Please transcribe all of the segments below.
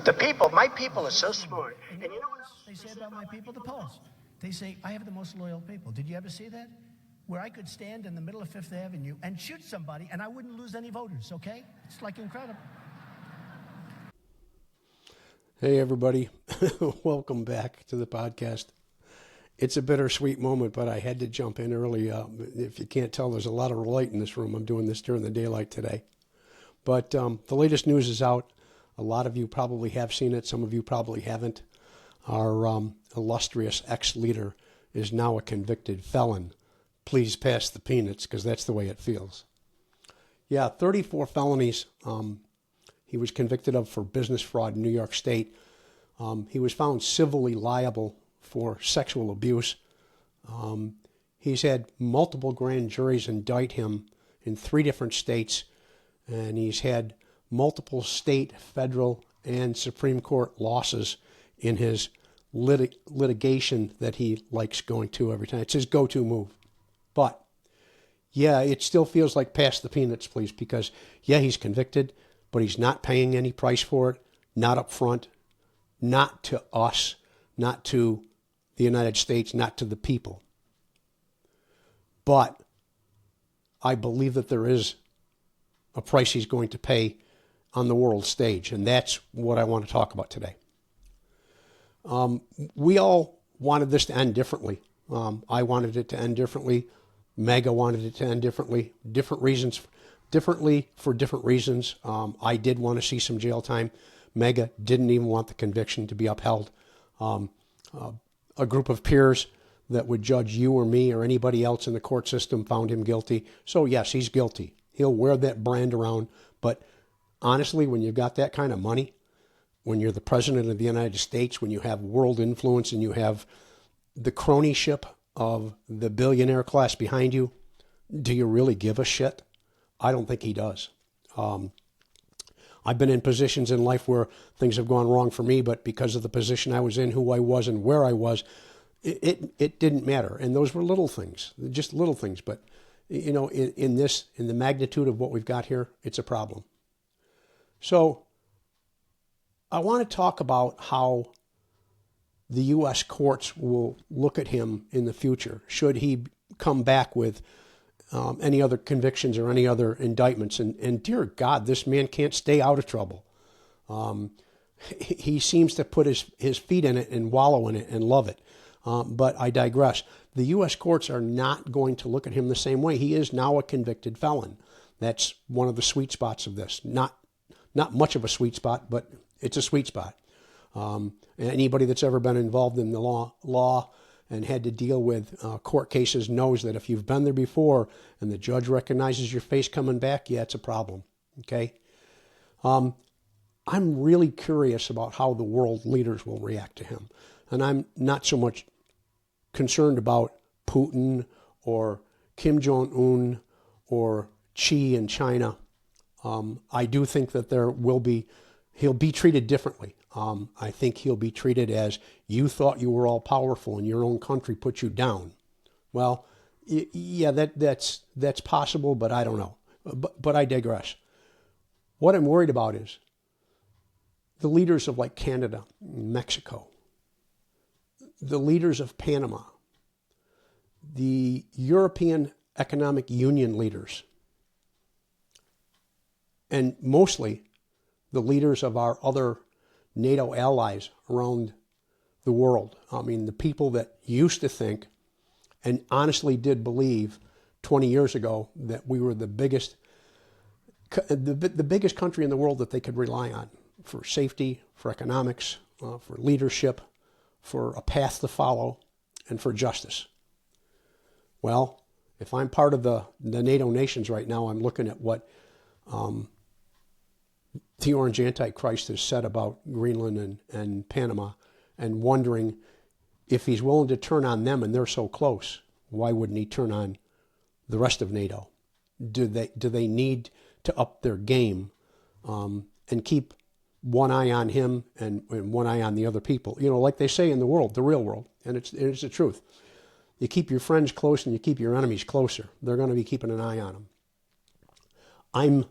The people, my people are so smart. And you know what else they say about my people? The polls. They say, I have the most loyal people. Did you ever see that? Where I could stand in the middle of Fifth Avenue and shoot somebody and I wouldn't lose any voters, okay? It's like incredible. Hey, everybody. Welcome back to the podcast. It's a bittersweet moment, but I had to jump in early. If you can't tell, there's a lot of light in this room. I'm doing this during the daylight today. But the latest news is out. A lot of you probably have seen it. Some of you probably haven't. Our illustrious ex-leader is now a convicted felon. Please pass the peanuts, because that's the way it feels. Yeah, 34 felonies he was convicted of for business fraud in New York State. He was found civilly liable for sexual abuse. He's had multiple grand juries indict him in 3 different states, and he's had multiple state, federal, and Supreme Court losses in his litigation that he likes going to every time. It's his go-to move. But, yeah, it still feels like pass the peanuts, please, because, yeah, he's convicted, but he's not paying any price for it, not up front, not to us, not to the United States, not to the people. But I believe that there is a price he's going to pay on the world stage, and that's what I want to talk about today. We all wanted this to end differently. I wanted it to end differently. MAGA wanted it to end differently. Differently for different reasons. I did want to see some jail time. MAGA didn't even want the conviction to be upheld. A group of peers that would judge you or me or anybody else in the court system found him guilty. So yes, he's guilty. He'll wear that brand around. But honestly, when you've got that kind of money, when you're the president of the United States, when you have world influence and you have the cronyship of the billionaire class behind you, do you really give a shit? I don't think he does. I've been in positions in life where things have gone wrong for me, but because of the position I was in, who I was, and where I was, it didn't matter. And those were little things, just little things. But, you know, in the magnitude of what we've got here, it's a problem. So I want to talk about how the U.S. courts will look at him in the future, should he come back with any other convictions or any other indictments. And dear God, this man can't stay out of trouble. He seems to put his feet in it and wallow in it and love it. But I digress. The U.S. courts are not going to look at him the same way. He is now a convicted felon. That's one of the sweet spots of this. Not much of a sweet spot, but it's a sweet spot. Anybody that's ever been involved in the law and had to deal with court cases knows that if you've been there before and the judge recognizes your face coming back, yeah, it's a problem, okay? I'm really curious about how the world leaders will react to him. And I'm not so much concerned about Putin or Kim Jong-un or Xi in China. I do think that he'll be treated differently. I think he'll be treated as you thought you were all powerful and your own country put you down. Well, yeah, that's possible, but I don't know. But I digress. What I'm worried about is the leaders of like Canada, Mexico, the leaders of Panama, the European Economic Union leaders, and mostly the leaders of our other NATO allies around the world. I mean, the people that used to think and honestly did believe 20 years ago that we were the biggest country in the world that they could rely on for safety, for economics, for leadership, for a path to follow, and for justice. Well, if I'm part of the NATO nations right now, I'm looking at what the Orange Antichrist has said about Greenland and Panama, and wondering if he's willing to turn on them and they're so close, why wouldn't he turn on the rest of NATO? Do they need to up their game and keep one eye on him and one eye on the other people? You know, like they say in the world, the real world, and it's the truth. You keep your friends close and you keep your enemies closer. They're going to be keeping an eye on them. I'm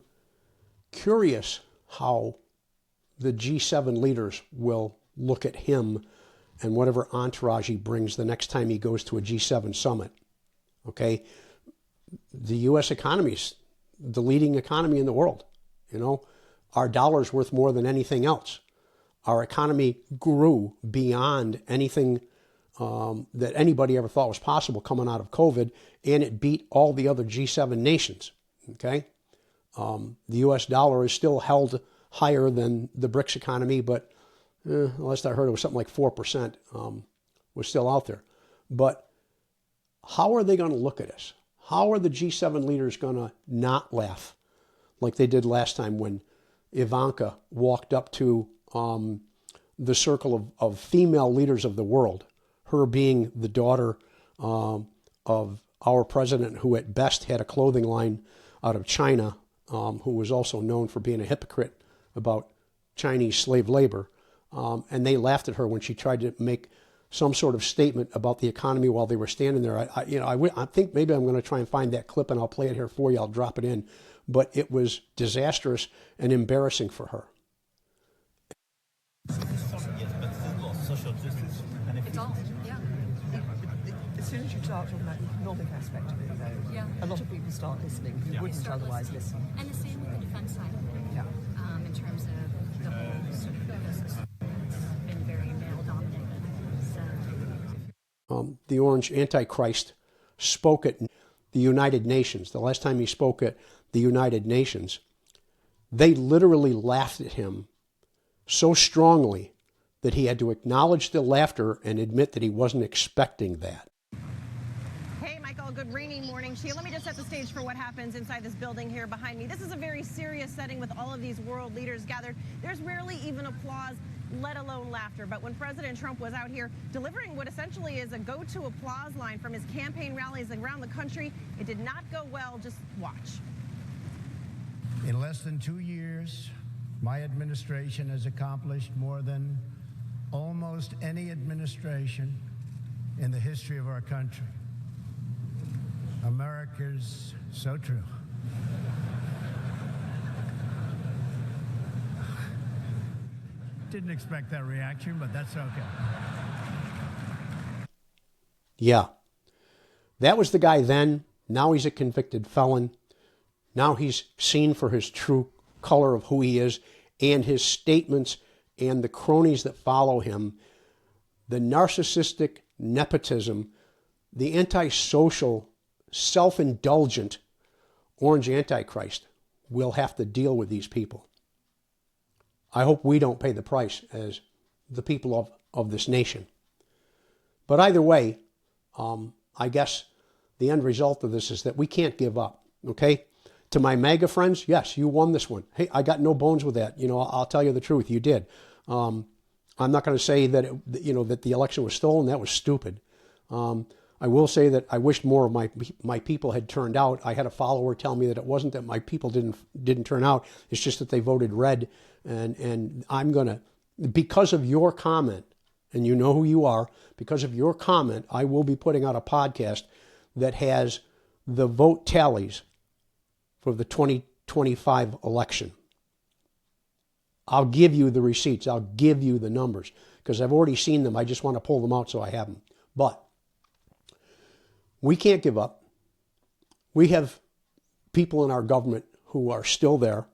curious how the G7 leaders will look at him and whatever entourage he brings the next time he goes to a G7 summit. Okay? The U.S. economy is the leading economy in the world. You know, our dollar's worth more than anything else. Our economy grew beyond anything that anybody ever thought was possible coming out of COVID, and it beat all the other G7 nations. Okay? The U.S. dollar is still held higher than the BRICS economy, but last I heard it was something like 4% was still out there. But how are they going to look at us? How are the G7 leaders going to not laugh like they did last time when Ivanka walked up to the circle of female leaders of the world, her being the daughter of our president, who at best had a clothing line out of China, who was also known for being a hypocrite about Chinese slave labor. And they laughed at her when she tried to make some sort of statement about the economy while they were standing there. I think maybe I'm going to try and find that clip and I'll play it here for you. I'll drop it in. But it was disastrous and embarrassing for her. It's all, yeah. As soon as you start talking about the economic aspect of it, though, Yeah. a lot of people start listening who wouldn't Start otherwise listening. listen. And the same with the defense side of it. Yeah. In terms of the whole sort of business been very male dominated. So The Orange Antichrist spoke at the United Nations. The last time he spoke at the United Nations, they literally laughed at him so strongly that he had to acknowledge the laughter and admit that he wasn't expecting that. Hey, Michael, good rainy morning to you. Let me just set the stage for what happens inside this building here behind me. This is a very serious setting with all of these world leaders gathered. There's rarely even applause, let alone laughter. But when President Trump was out here delivering what essentially is a go-to applause line from his campaign rallies around the country, it did not go well. Just watch. In less than 2 years, my administration has accomplished more than almost any administration in the history of our country. America's so true. Didn't expect that reaction, but that's okay. Yeah. That was the guy then. Now he's a convicted felon. Now he's seen for his true color of who he is, and his statements and the cronies that follow him, the narcissistic nepotism, the antisocial, self-indulgent Orange Antichrist will have to deal with these people. I hope we don't pay the price as the people of this nation. But either way, I guess the end result of this is that we can't give up, okay? To my MAGA friends, yes, you won this one. Hey, I got no bones with that. You know, I'll tell you the truth, you did. I'm not going to say that, that the election was stolen. That was stupid. I will say that I wished more of my people had turned out. I had a follower tell me that it wasn't that my people didn't turn out. It's just that they voted red. And I'm going to, because of your comment, and you know who you are, because of your comment, I will be putting out a podcast that has the vote tallies for the 2025 election. I'll give you the receipts. I'll give you the numbers because I've already seen them. I just want to pull them out so I have them. But we can't give up. We have people in our government who are still there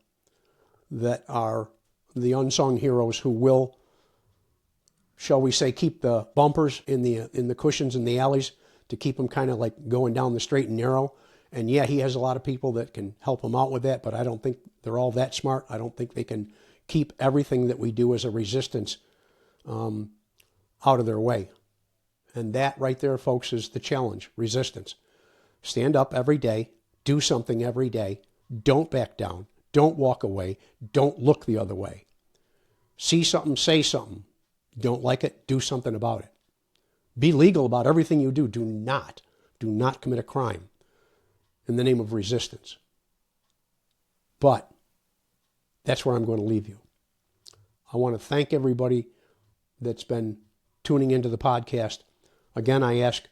that are the unsung heroes who will, shall we say, keep the bumpers in the cushions in the alleys to keep them kind of like going down the straight and narrow. And yeah, he has a lot of people that can help him out with that, but I don't think they're all that smart. I don't think they can keep everything that we do as a resistance out of their way. And that right there, folks, is the challenge, resistance. Stand up every day, do something every day, don't back down, don't walk away, don't look the other way. See something, say something. Don't like it, do something about it. Be legal about everything you do. Do not commit a crime in the name of resistance. But that's where I'm going to leave you. I want to thank everybody that's been tuning into the podcast. Again, I ask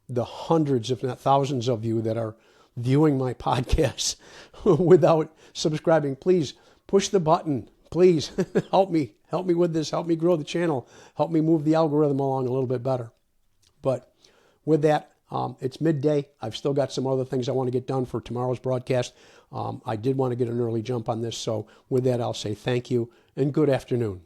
the hundreds, if not thousands of you that are viewing my podcasts without subscribing, please push the button. please help me with this. Help me grow the channel. Help me move the algorithm along a little bit better. But with that, it's midday. I've still got some other things I want to get done for tomorrow's broadcast. I did want to get an early jump on this. So with that, I'll say thank you and good afternoon.